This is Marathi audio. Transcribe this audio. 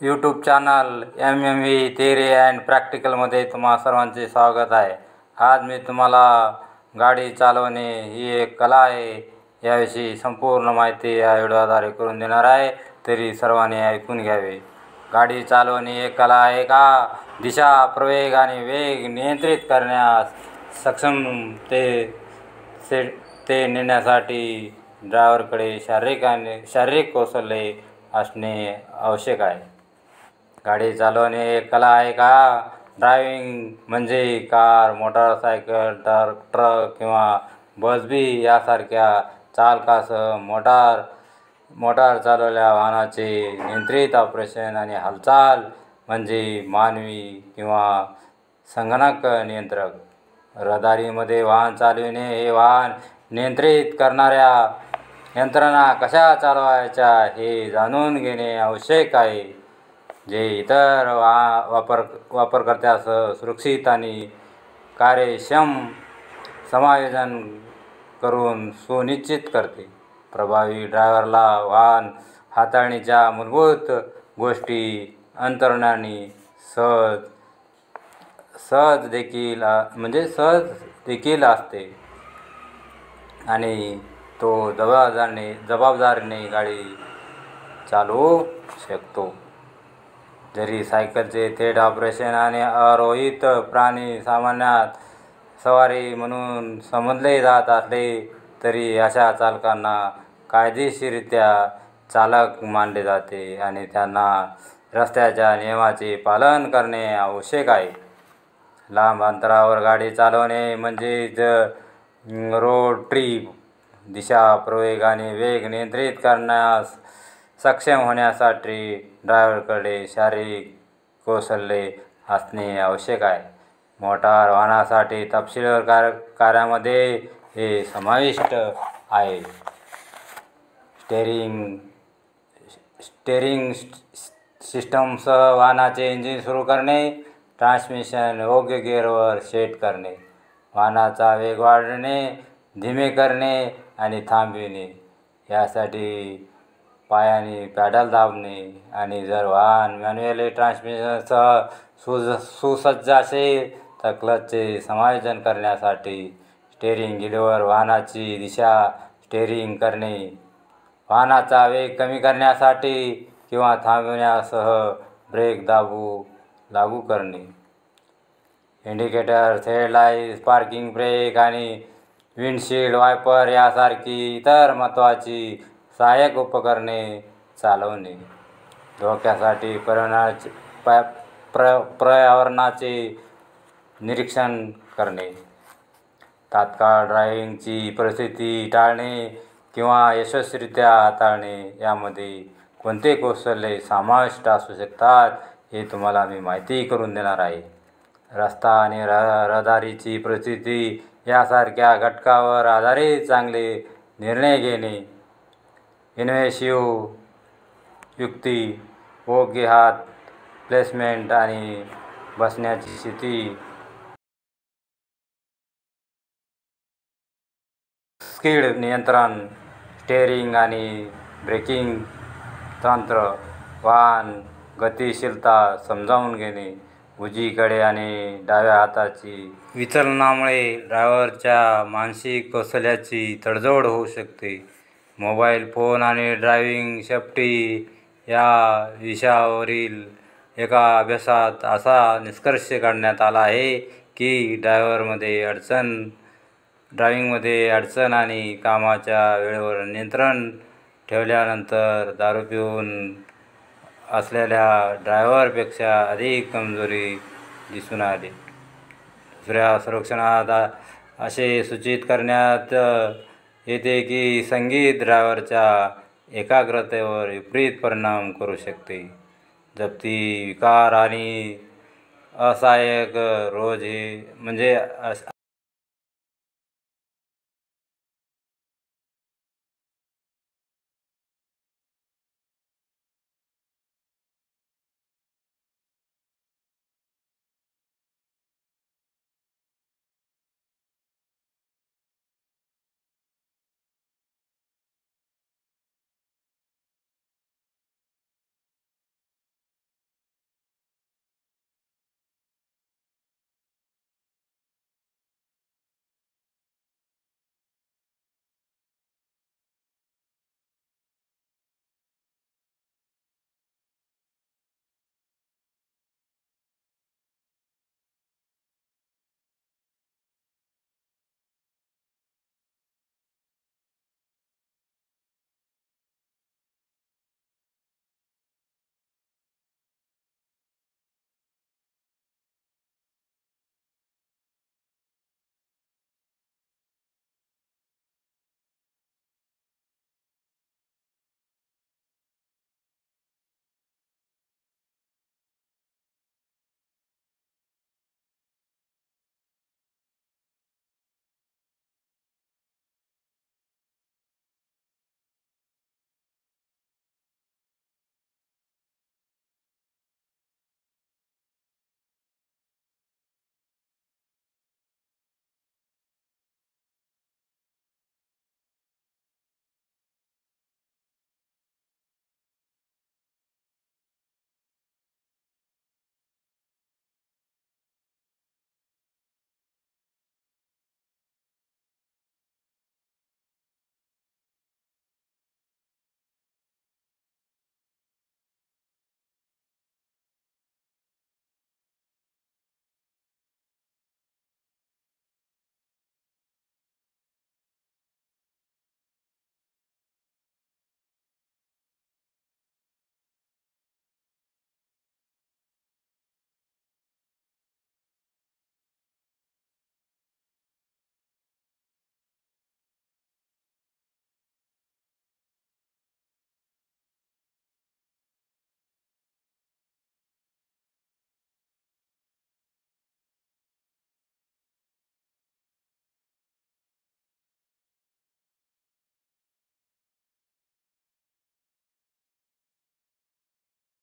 YouTube channel MMV theory and प्रॅक्टिकलमध्ये तुम्हा सर्वांचे स्वागत आहे। आज मी तुम्हाला गाडी चालवणे ही एक कला आहे याविषयी संपूर्ण माहिती या व्हिडिओद्वारे करून देणार आहे, तरी सर्वांनी ऐकून घ्यावे। गाडी चालवणे एक कला आहे का? दिशा, प्रवेग आणि वेग नियंत्रित करण्यास सक्षम ते नेण्यासाठी ड्रायव्हरकडे शारीरिक कौशल्य असणे आवश्यक आहे। गाडी चालवणे एक कला आहे का? ड्रायव्हिंग म्हणजे कार, मोटारसायकल, ट्रक किंवा बस यासारख्या चालकासह मोटार चालवलेल्या वाहनाचे नियंत्रित ऑपरेशन आणि हालचाल म्हणजे मानवी किंवा संगणक नियंत्रक। रहदारीमध्ये वाहन चालविणे हे वाहन नियंत्रित करणाऱ्या यंत्रणा कशा चालवायच्या हे जाणून घेणे आवश्यक आहे, जे इतर वापरकर्त्यासह सुरक्षित आणि कार्यक्षम समायोजन करून सुनिश्चित करते। प्रभावी ड्रायव्हरला वाहन हाताळणीच्या मूलभूत गोष्टी अंतर्ज्ञानी सहज देखील असते आणि तो जबाबदारीने गाडी चालवू शकतो। जरी सायकलचे थेट ऑपरेशन आणि आरोहित प्राणी सामान्यात सवारी म्हणून समजले जात असले तरी अशा चालकांना कायदेशीररित्या चालक मानले जाते आणि त्यांना रस्त्याच्या नियमांचे पालन करणे आवश्यक आहे। लांब अंतरावर गाडी चालवणे म्हणजेच रोड ट्रिप। दिशा, प्रवेग आणि वेग नियंत्रित करण्यास सक्षम होण्यासाठी ड्रायव्हरकडे शारीरिक कौशल्य असणे आवश्यक आहे। मोटार वाहनासाठी तपशीलवार कार्यामध्ये हे समाविष्ट आहे: स्टीअरिंग सिस्टमसह वाहनाचे इंजिन सुरू करणे, ट्रान्समिशन योग्य गिअरवर सेट करणे, वाहनाचा वेग वाढवणे, धीमे करणे आणि थांबविणे यासाठी पायाने पॅडल दाबणे, आणि जर वाहन मॅन्युअल ट्रान्समिशनसह सुसज्ज असेल तर क्लचचे समायोजन करण्यासाठी स्टीअरिंग व्हीलवर वाहनाची दिशा स्टीअरिंग करणे, वाहनाचा वेग कमी करण्यासाठी किंवा थांबविण्यासह ब्रेक लागू करणे, इंडिकेटर, हेडलाइट्स, पार्किंग ब्रेक आणि विंडशील्ड वायपर यासारखी इतर महत्त्वाची सहाय्यक उपकरणे चालवणे, धोक्यासाठी पर्यावरणाचे निरीक्षण करणे, तात्काळ ड्रायव्हिंगची परिस्थिती टाळणे किंवा यशस्वीरित्या हाताळणे यामध्ये कोणते कौशल्य समाविष्ट असू शकतात हे तुम्हाला मी माहिती करून देणार आहे। रस्ता आणि रहदारीची परिस्थिती यासारख्या घटकावर आधारित चांगले निर्णय घेणे, इन्व्हेंटिव्ह युक्ती, योग्य हात प्लेसमेंट आणि बसण्याची स्थिती, स्पीड नियंत्रण, स्टीअरिंग आणि ब्रेकिंग तंत्र, वाहन गतिशीलता समजून घेणे, उजवीकडे आणि डाव्या हाताची विचलनामुळे ड्रायव्हरच्या मानसिक कौशल्याची तडजोड होऊ शकते। मोबाईल फोन आणि ड्रायव्हिंग सेफ्टी या विषयावरील एका अभ्यासात असा निष्कर्ष काढण्यात आला आहे की ड्रायव्हिंगमध्ये अडचण आणि कामाच्या वेळेवर नियंत्रण ठेवल्यानंतर दारू पिऊन असलेल्या ड्रायव्हरपेक्षा अधिक कमजोरी दिसून आली। दुसऱ्या सर्वेक्षणात असे सूचित करण्यात येते की संगीत ड्रायव्हरच्या एकाग्रतेवर विपरीत परिणाम करू शकते। जप्ती, विकार आणि असहाय्यक